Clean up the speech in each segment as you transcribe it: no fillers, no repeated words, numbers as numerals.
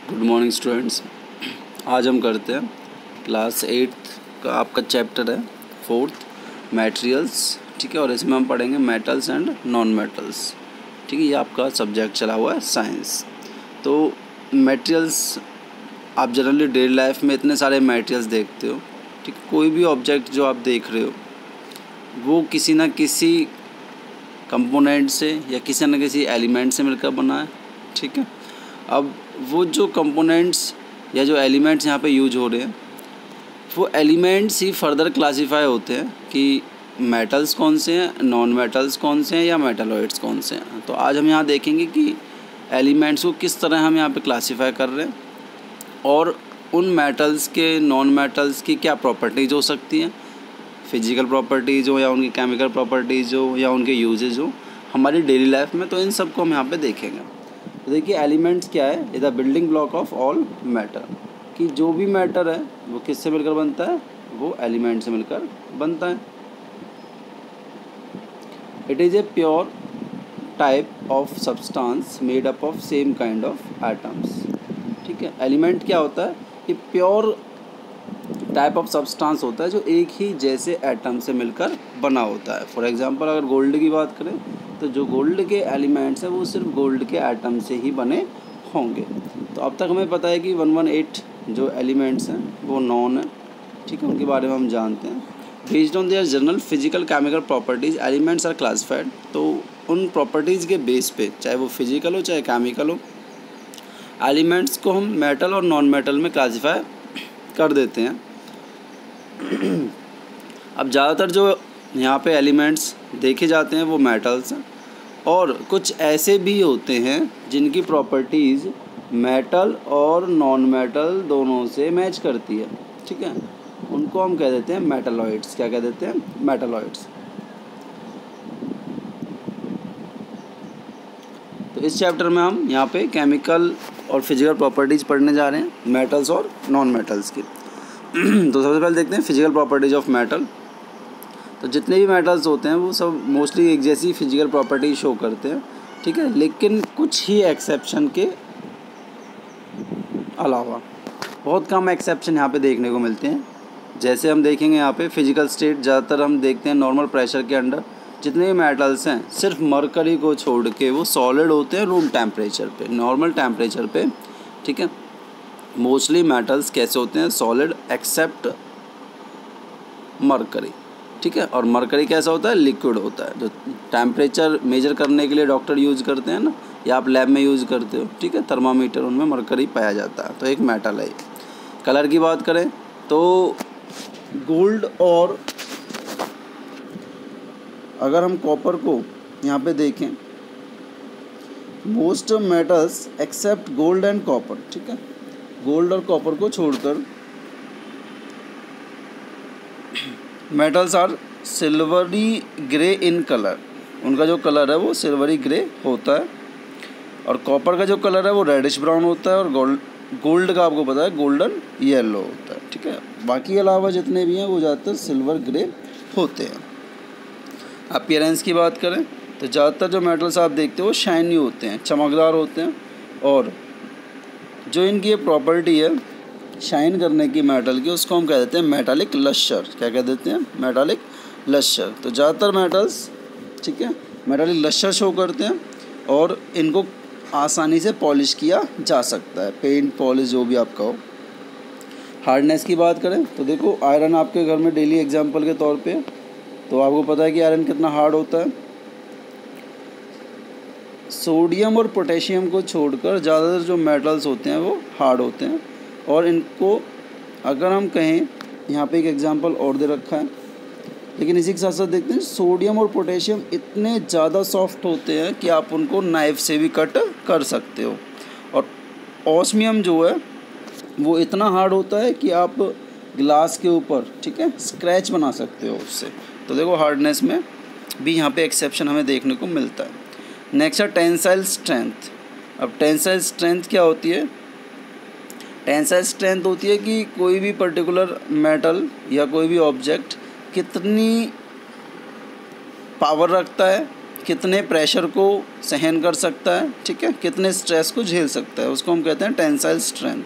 Good morning students. आज हम करते हैं क्लास 8 का आपका चैप्टर है 4th मटेरियल्स। ठीक है, और इसमें हम पढ़ेंगे मेटल्स एंड नॉन मेटल्स। ठीक है, ये आपका सब्जेक्ट चला हुआ है साइंस। तो मटेरियल्स आप जनरली डेली लाइफ में इतने सारे मटेरियल्स देखते हो। ठीक है, कोई भी ऑब्जेक्ट जो आप देख रहे हो वो किसी न किसी कंपोनेंट से या किसी न किसी एलिमेंट से मिलकर बना है। ठीक है, अब वो जो कंपोनेंट्स या जो एलिमेंट्स यहाँ पे यूज हो रहे हैं वो एलिमेंट्स ही फर्दर क्लासिफाई होते हैं कि मेटल्स कौन से हैं, नॉन मेटल्स कौन से हैं या मेटलॉइड्स कौन से हैं। तो आज हम यहाँ देखेंगे कि एलिमेंट्स को किस तरह हम यहाँ पे क्लासिफाई कर रहे हैं और उन मेटल्स के नॉन मेटल्स की क्या प्रॉपर्टीज़ हो सकती हैं, फिजिकल प्रॉपर्टीज़ हो या उनकी केमिकल प्रॉपर्टीज़ हो या उनके यूजेज हो हमारी डेली लाइफ में। तो इन सब को हम यहाँ पे देखेंगे। तो देखिए एलिमेंट्स क्या है, is the building block of all matter, कि जो भी मैटर है वो किससे मिलकर बनता है, वो एलिमेंट से मिलकर बनता है। It is a pure type of substance made up of same kind of atoms. ठीक है, एलिमेंट क्या होता है, ये प्योर टाइप ऑफ सब्सटेंस होता है जो एक ही जैसे एटम से मिलकर बना होता है। फॉर एग्जांपल अगर गोल्ड की बात करें तो जो गोल्ड के एलिमेंट्स हैं वो सिर्फ गोल्ड के एटम से ही बने होंगे। तो अब तक हमें पता है कि 118 जो एलिमेंट्स हैं वो नॉन है। ठीक है, उनके बारे में हम जानते हैं। Based on their general physical chemical properties elements are classified. तो उन प्रॉपर्टीज़ के बेस पे, चाहे वो फिजिकल हो चाहे केमिकल हो, एलिमेंट्स को हम मेटल और नॉन मेटल में क्लासिफाई कर देते हैं। अब ज़्यादातर जो यहाँ पे एलिमेंट्स देखे जाते हैं वो मेटल्स हैं, और कुछ ऐसे भी होते हैं जिनकी प्रॉपर्टीज़ मेटल और नॉन मेटल दोनों से मैच करती है। ठीक है, उनको हम कह देते हैं मेटलॉइड्स। क्या कह देते हैं, मेटलॉइड्स। तो इस चैप्टर में हम यहाँ पे केमिकल और फिजिकल प्रॉपर्टीज़ पढ़ने जा रहे हैं मेटल्स और नॉन मेटल्स की। तो सबसे पहले देखते हैं फिजिकल प्रॉपर्टीज़ ऑफ मेटल। तो जितने भी मेटल्स होते हैं वो सब मोस्टली एक जैसी फिजिकल प्रॉपर्टी शो करते हैं। ठीक है, लेकिन कुछ ही एक्सेप्शन के अलावा बहुत कम एक्सेप्शन यहाँ पे देखने को मिलते हैं। जैसे हम देखेंगे यहाँ पे फिजिकल स्टेट ज़्यादातर हम देखते हैं नॉर्मल प्रेशर के अंडर जितने भी मेटल्स हैं सिर्फ मरकरी को छोड़ के वो सॉलिड होते हैं रूम टेम्परेचर पे, नॉर्मल टेम्परेचर पे। ठीक है, मोस्टली मेटल्स कैसे होते हैं, सॉलिड एक्सेप्ट मरकरी। ठीक है, और मरकरी कैसा होता है, लिक्विड होता है, जो टेम्परेचर मेजर करने के लिए डॉक्टर यूज़ करते हैं ना, या आप लैब में यूज़ करते हो। ठीक है, थर्मामीटर, उनमें मरकरी पाया जाता है। तो एक मेटल है। कलर की बात करें तो गोल्ड, और अगर हम कॉपर को यहाँ पे देखें, most metals except gold and copper. ठीक है, गोल्ड और कॉपर को छोड़कर metals are silvery grey in colour. उनका जो कलर है वो सिल्वरी ग्रे होता है, और कॉपर का जो कलर है वो रेडिश ब्राउन होता है, और गोल्ड का आपको पता है गोल्डन येलो होता है। ठीक है, बाकी अलावा जितने भी हैं वो ज़्यादातर सिल्वर ग्रे होते हैं। अपीयरेंस की बात करें तो ज़्यादातर जो मेटल्स आप देखते हो वो शाइनी होते हैं, चमकदार होते हैं, और जो इनकी ये प्रॉपर्टी है शाइन करने की मेटल की, उसको हम कह देते हैं मेटालिक लश्यर। क्या कह देते हैं, मेटालिक लश्यर। तो ज़्यादातर मेटल्स, ठीक है, मेटालिक लश्यर शो करते हैं, और इनको आसानी से पॉलिश किया जा सकता है, पेंट पॉलिश जो भी आपका हो। हार्डनेस की बात करें तो देखो आयरन आपके घर में डेली एग्जांपल के तौर पे, तो आपको पता है कि आयरन कितना हार्ड होता है। सोडियम और पोटेशियम को छोड़कर ज़्यादातर जो मेटल्स होते हैं वो हार्ड होते हैं, और इनको अगर हम कहें, यहाँ पे एक एग्जांपल और दे रखा है, लेकिन इसी के साथ साथ देखते हैं सोडियम और पोटेशियम इतने ज़्यादा सॉफ्ट होते हैं कि आप उनको नाइफ से भी कट कर सकते हो, और ऑस्मियम जो है वो इतना हार्ड होता है कि आप ग्लास के ऊपर, ठीक है, स्क्रैच बना सकते हो उससे। तो देखो हार्डनेस में भी यहाँ पे एक्सेप्शन हमें देखने को मिलता है। नेक्स्ट है टेंसाइल स्ट्रेंथ। अब टेंसाइल स्ट्रेंथ क्या होती है, टेंसाइल स्ट्रेंथ होती है कि कोई भी पर्टिकुलर मेटल या कोई भी ऑब्जेक्ट कितनी पावर रखता है, कितने प्रेशर को सहन कर सकता है, ठीक है, कितने स्ट्रेस को झेल सकता है, उसको हम कहते हैं टेंसाइल स्ट्रेंथ।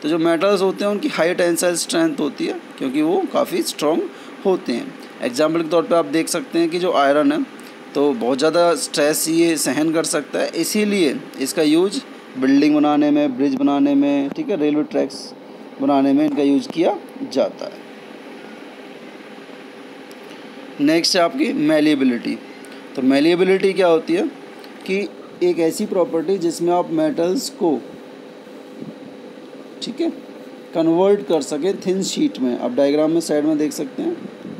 तो जो मेटल्स होते हैं उनकी हाई टेंसाइल स्ट्रेंथ होती है क्योंकि वो काफ़ी स्ट्रॉन्ग होते हैं। एग्जाम्पल के तौर पे आप देख सकते हैं कि जो आयरन है तो बहुत ज़्यादा स्ट्रेस ये सहन कर सकता है, इसीलिए इसका यूज बिल्डिंग बनाने में, ब्रिज बनाने में, ठीक है, रेलवे ट्रैक्स बनाने में इनका यूज किया जाता है। नेक्स्ट है आपकी मैलिएबिलिटी। तो मैलिएबिलिटी क्या होती है कि एक ऐसी प्रॉपर्टी जिसमें आप मेटल्स को, ठीक है, कन्वर्ट कर सके थिन शीट में। आप डायग्राम में साइड में देख सकते हैं,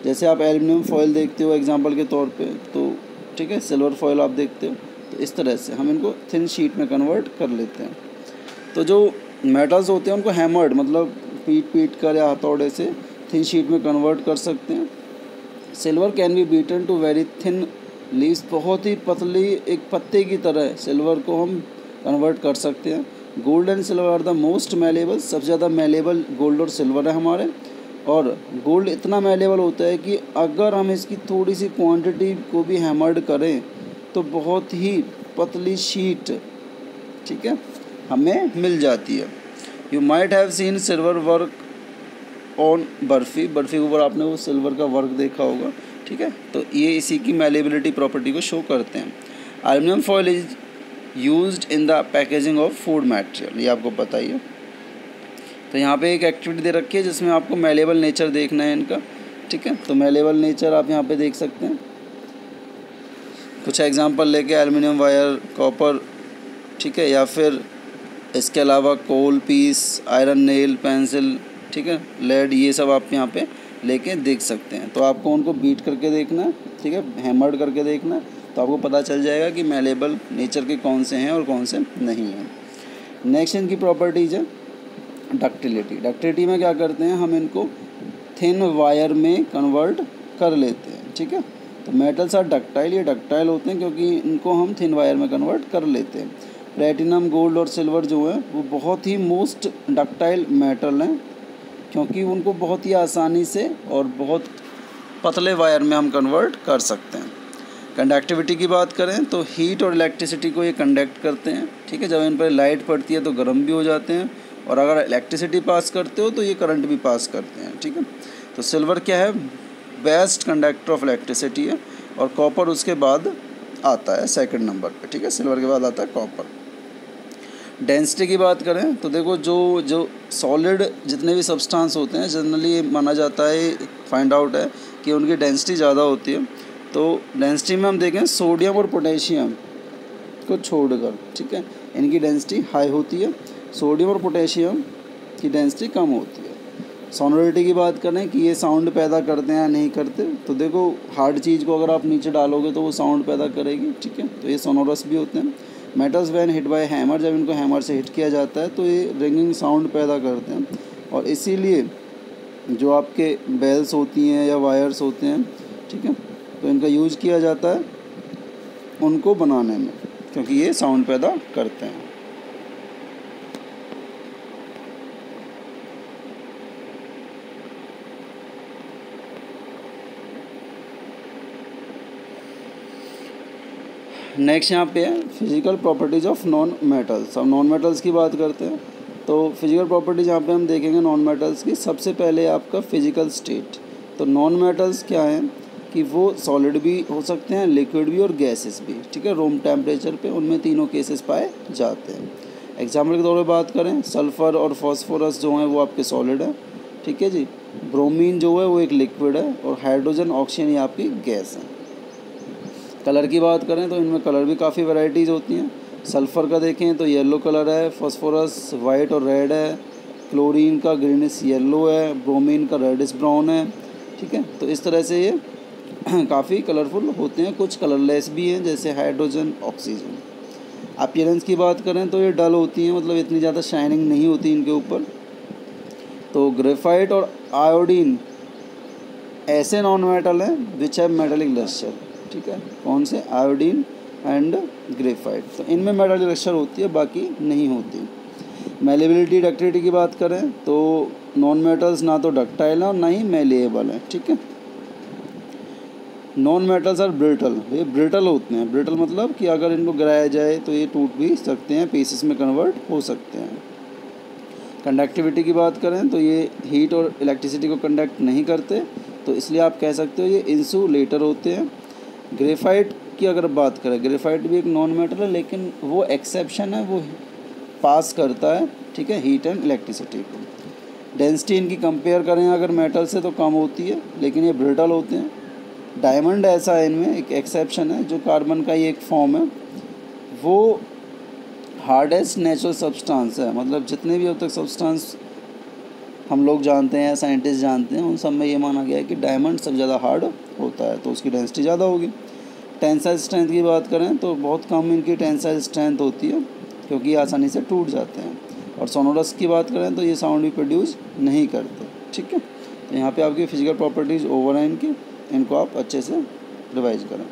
जैसे आप एल्युमिनियम फॉयल देखते हो एग्जांपल के तौर पे, तो ठीक है, सिल्वर फॉयल आप देखते हो, तो इस तरह से हम इनको थिन शीट में कन्वर्ट कर लेते हैं। तो जो मेटल्स होते हैं उनको हैमर्ड मतलब पीट कर या हथौड़े से थिन शीट में कन्वर्ट कर सकते हैं। Silver can be beaten to very thin leaves, बहुत ही पतली एक पत्ते की तरह सिल्वर को हम कन्वर्ट कर सकते हैं। Gold and silver are the most malleable, सबसे ज़्यादा मेलेबल गोल्ड और सिल्वर है हमारे। और गोल्ड इतना मेलेबल होता है कि अगर हम इसकी थोड़ी सी क्वांटिटी को भी हैमर्ड करें तो बहुत ही पतली शीट, ठीक है, हमें मिल जाती है। You might have seen silver work on barfi, barfi के ऊपर आपने वो सिल्वर का वर्क देखा होगा, ठीक है, तो ये इसी की मैलेबिलिटी प्रॉपर्टी को शो करते हैं। Aluminium foil is used in the packaging of food material, ये आपको पता ही है। तो यहाँ पे एक एक्टिविटी दे रखी है जिसमें आपको मैलेबल नेचर देखना है इनका, ठीक है, तो मैलेबल नेचर आप यहाँ पे देख सकते हैं। कुछ एग्जांपल लेके एल्युमिनियम वायर, कॉपर, ठीक है, या फिर इसके अलावा कोल पीस, आयरन नेल, पेंसिल, ठीक है, लेड, ये सब आप यहाँ पे लेके देख सकते हैं। तो आपको उनको बीट करके देखना है, ठीक है, हैमर्ड करके देखना है, तो आपको पता चल जाएगा कि मैलेबल नेचर के कौन से हैं और कौन से नहीं हैं। नेक्स्ट इनकी प्रॉपर्टीज़ है डक्टिलिटी। डक्टिलिटी में क्या करते हैं, हम इनको थिन वायर में कन्वर्ट कर लेते हैं, ठीक है। तो मेटल्स आर डक्टाइल, ये डक्टाइल होते हैं क्योंकि इनको हम थिन वायर में कन्वर्ट कर लेते हैं। प्लेटिनम, गोल्ड और सिल्वर जो है वो बहुत ही मोस्ट डक्टाइल मेटल हैं क्योंकि उनको बहुत ही आसानी से और बहुत पतले वायर में हम कन्वर्ट कर सकते हैं। कंडक्टिविटी की बात करें तो हीट और इलेक्ट्रिसिटी को ये कंडक्ट करते हैं, ठीक है, जब इन पर लाइट पड़ती है तो गर्म भी हो जाते हैं, और अगर इलेक्ट्रिसिटी पास करते हो तो ये करंट भी पास करते हैं, ठीक है। तो सिल्वर क्या है, बेस्ट कंडक्टर ऑफ इलेक्ट्रिसिटी है, और कॉपर उसके बाद आता है सेकंड नंबर पे, ठीक है, सिल्वर के बाद आता है कॉपर। डेंसिटी की बात करें तो देखो जो सॉलिड जितने भी सब्सटेंस होते हैं जनरली माना जाता है, फाइंड आउट है कि उनकी डेंसिटी ज़्यादा होती है। तो डेंसिटी में हम देखें सोडियम और पोटेशियम को छोड़कर, ठीक है, इनकी डेंसिटी हाई होती है, सोडियम और पोटेशियम की डेंसिटी कम होती है। सोनोरिटी की बात करें कि ये साउंड पैदा करते हैं या नहीं करते, तो देखो हार्ड चीज़ को अगर आप नीचे डालोगे तो वो साउंड पैदा करेगी, ठीक है, तो ये सोनोरस भी होते हैं। Metals when hit by hammer, जब इनको हैमर से हिट किया जाता है तो ये रिंगिंग साउंड पैदा करते हैं, और इसीलिए जो आपके बेल्स होती हैं या वायर्स होते हैं, ठीक है, तो इनका यूज़ किया जाता है उनको बनाने में क्योंकि ये साउंड पैदा करते हैं। नेक्स्ट यहाँ पे है physical properties of non metals. अब नॉन मेटल्स की बात करते हैं तो फिजिकल प्रॉपर्टीज़ यहाँ पे हम देखेंगे नॉन मेटल्स की। सबसे पहले आपका फिजिकल स्टेट। तो नॉन मेटल्स क्या हैं कि वो सॉलिड भी हो सकते हैं, लिक्विड भी और गैसेस भी, ठीक है, रूम टेम्परेचर पे उनमें तीनों केसेस पाए जाते हैं। एग्जाम्पल के तौर पर बात करें, सल्फ़र और फॉस्फोरस जो हैं वो आपके सॉलिड है, ठीक है जी। ब्रोमीन जो है वो एक लिक्विड है, और हाइड्रोजन, ऑक्सीजन ये आपकी गैस है। कलर की बात करें तो इनमें कलर भी काफ़ी वैरायटीज़ होती हैं। सल्फ़र का देखें तो येलो कलर है, फॉस्फोरस वाइट और रेड है, क्लोरीन का ग्रीनिश येलो है, ब्रोमीन का रेडिश ब्राउन है, ठीक है। तो इस तरह से ये काफ़ी कलरफुल होते हैं। कुछ कलरलेस भी हैं जैसे हाइड्रोजन, ऑक्सीजन। अपीयरेंस की बात करें तो ये डल होती हैं, मतलब इतनी ज़्यादा शाइनिंग नहीं होती इनके ऊपर। तो ग्रेफाइट और आयोडीन ऐसे नॉन मेटल हैं विच हैव मेटालिक लस्टर, ठीक है। कौन से, आयोडीन एंड ग्रेफाइट, तो इनमें मेटालिक लस्टर होती है, बाकी नहीं होती। मेलेबिलिटी, डक्टिलिटी की बात करें तो नॉन मेटल्स ना तो डक्टाइल है और ना ही मेलेबल है, ठीक है। नॉन मेटल्स आर ब्रिटल, ये ब्रिटल होते हैं। ब्रिटल मतलब कि अगर इनको गिराया जाए तो ये टूट भी सकते हैं, पीसेस में कन्वर्ट हो सकते हैं। कंडक्टिविटी की बात करें तो ये हीट और इलेक्ट्रिसिटी को कंडक्ट नहीं करते, तो इसलिए आप कह सकते हो ये इंसुलेटर होते हैं। ग्रेफाइट की अगर बात करें, ग्रेफाइट भी एक नॉन मेटल है, लेकिन वो एक्सेप्शन है, वो पास करता है, ठीक है, हीट एंड इलेक्ट्रिसिटी को। डेंसिटी इनकी कंपेयर करें अगर मेटल से तो कम होती है, लेकिन ये ब्रिटल होते हैं। डायमंड ऐसा है, इनमें एक एक्सेप्शन है, जो कार्बन का ही एक फॉर्म है, वो हार्डेस्ट नेचुरल सब्सटेंस है। मतलब जितने भी अब तक सब्सटेंस हम लोग जानते हैं, साइंटिस्ट जानते हैं, उन सब में ये माना गया है कि डायमंड सबसे ज़्यादा हार्ड होता है, तो उसकी डेंसिटी ज़्यादा होगी। टेंसाइल स्ट्रेंथ की बात करें तो बहुत कम इनकी टेंसाइल स्ट्रेंथ होती है, क्योंकि ये आसानी से टूट जाते हैं। और सोनोरस की बात करें तो ये साउंड भी प्रोड्यूस नहीं करते, ठीक है। तो यहाँ पे आपकी फिजिकल प्रॉपर्टीज़ ओवर हैं इनकी, इनको आप अच्छे से रिवाइज करें।